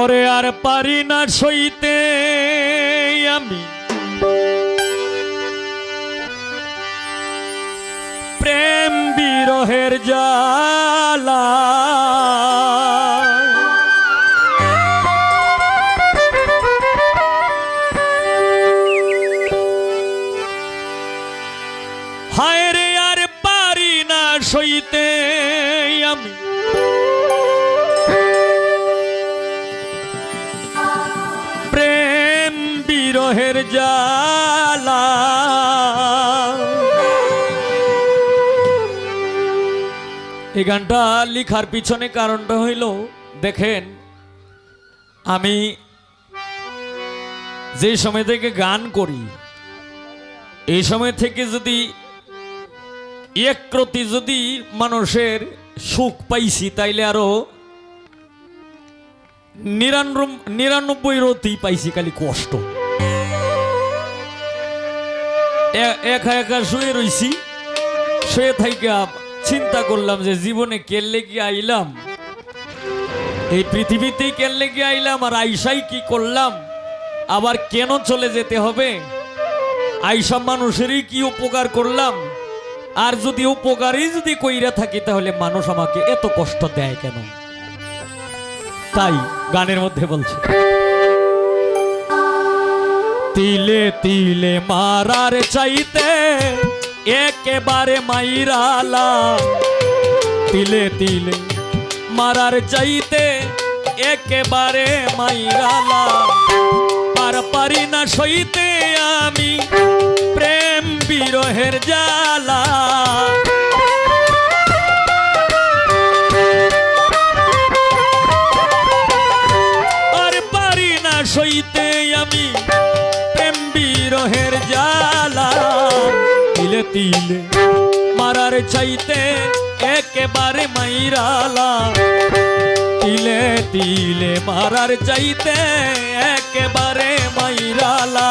ওরে আর পারি না সইতে আমি প্রেম বিরহের জ্বালা। হায় রে আর পারি না সইতে আমি প্রেম বিরহের জ্বালা। এই গানটা লিখার পিছনে কারণটা হইল, দেখেন আমি যে সময় থেকে গান করি এই সময় থেকে যদি একরতি যদি মানুষের সুখ পাইছি তাইলে আরো 99 রতি পাইছি খালি কষ্ট। একা একা শুয়ে রইছি, শুয়ে থাইকা চিন্তা করলাম যে জীবনে কেল্লে কি আইলাম, এই পৃথিবীতেই কেল্লে কি আইলাম, আর আইসাই কি করলাম, আবার কেন চলে যেতে হবে, আইসা মানুষেরই কি উপকার করলাম, আর যদি উপকারই যদি কইরা থাকি তাহলে মানুষ আমাকে এত কষ্ট দেয় কেন। তাই গানের মধ্যে বলছে, তিলে তিলে মারার চাইতে একেবারে মাইরালা, তিলে তিলে মারার চাইতে একেবারে মাইরালা। আর পারি না সইতে আমি প্রেম বিরহের জ্বালা। আর পারি না সইতে আমি প্রেম বিরহের জ্বালা। তিলে তিলে মারার চাইতে একেবারে মাইরালা, তিলে তিলে মারার চাইতে একেবারে মাইরালা।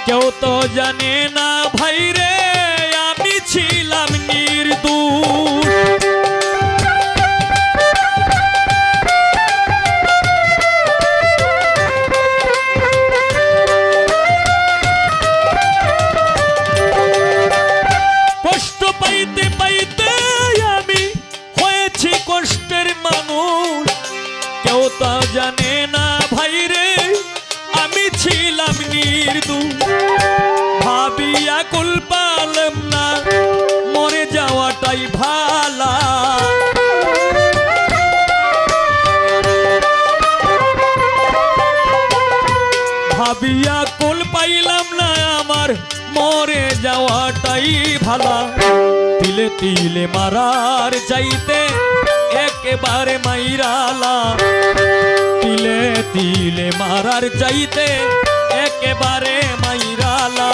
কেউ তো জানে না ভাই রে আমি ছিলাম নির্দোষ। কষ্ট পাইতে পাইতে আমি হয়েছি কষ্টের মানুষ, কেউ তো জানে না ভাই রে আমি ছিলাম নির্দোষ। ভাবিয়া কুল পালাম না মরে যাওয়াটাই ভালা। ভাবিয়া কুল পাইলাম না আমার মরে যাওয়াটাই ভালা। তিলে তিলে মারার চাইতে একেবারে মাইরালা, তিলে তিলে মারার চাইতে একেবারে মাইরালা।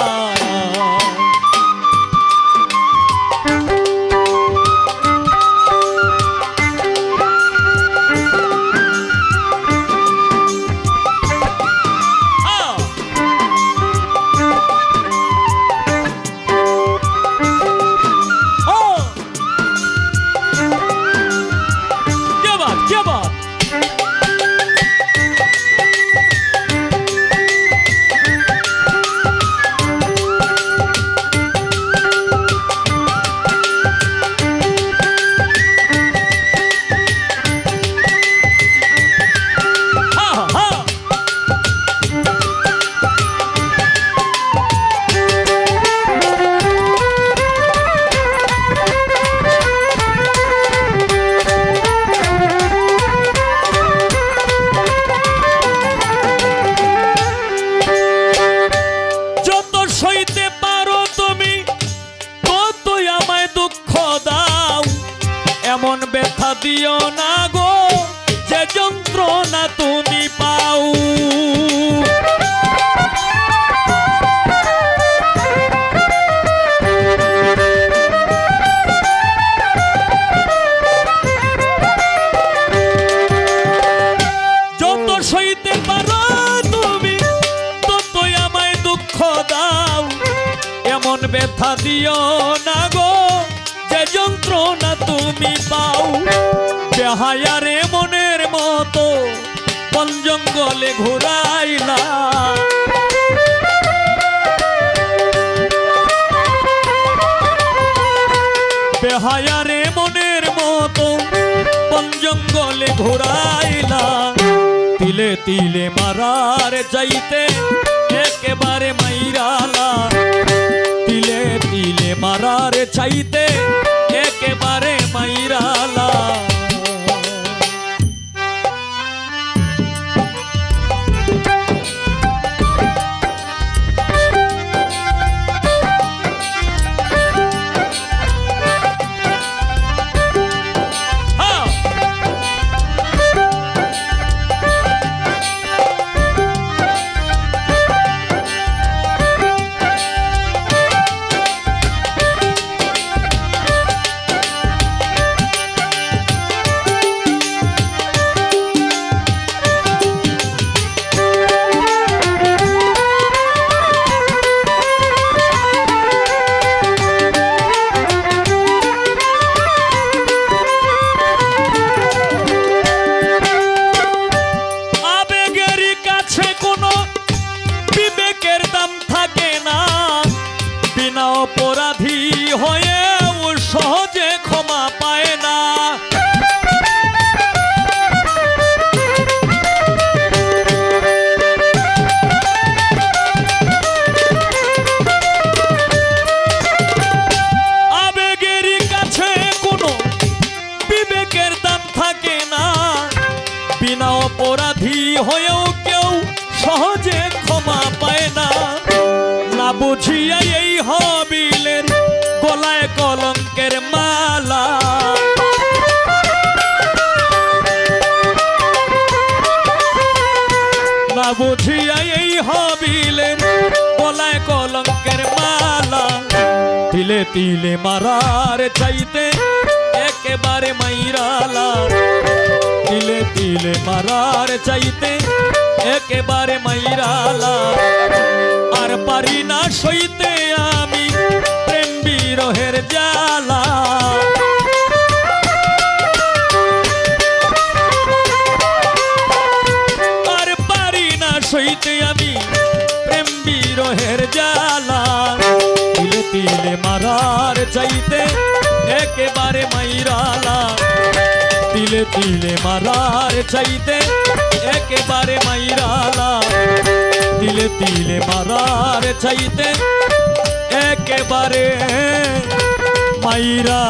দিও না গো, যে যন্ত্রণা তুমি পাও। যত সইতে পারো তুমি ততই আমায় দুঃখ দাও, এমন ব্যথা দিও না গো, যে যন্ত্রণা তুমি পাও। বেহায়ারে মনের মতো বন জঙ্গলে ঘুরাইলা, বেহায়ারে মনের মতো বন জঙ্গলে ঘুরাইলা। তিলে তিলে মারার চাইতে একেবারে মাইরালা, তিলে তিলে মারার চাইতে একেবারে মাইরালা। অপরাধী হয়েও সহজে ক্ষমা পায় না, আবেগের কাছে কোনো বিবেকের দাম থাকে না। বিনা অপরাধী হয়েও কেউ সহজে ক্ষমা পায় না। না বুঝিয়া এই হাবিলের গলায় কলঙ্কের মালা, না বুঝিয়া এই হাবিলের গলায় কলঙ্কের মালা। তিলে তিলে মারার চাইতে একেবারে মাইরালা, তিলে তিলে মারার চাইতে একেবারে মাইরালা। আর পারি না সইতে আমি প্রেম বিরহের জ্বালা, আর পারি না সইতে আমি প্রেম বিরহের জ্বালা। তিলে তিলে মারার চাইতে একেবারে মাইরালা, তিলে তিলে মারার চাইতে একেবারে মাইরালা, তিলে তিলে মারার চাইতে একেবারে মাইরা।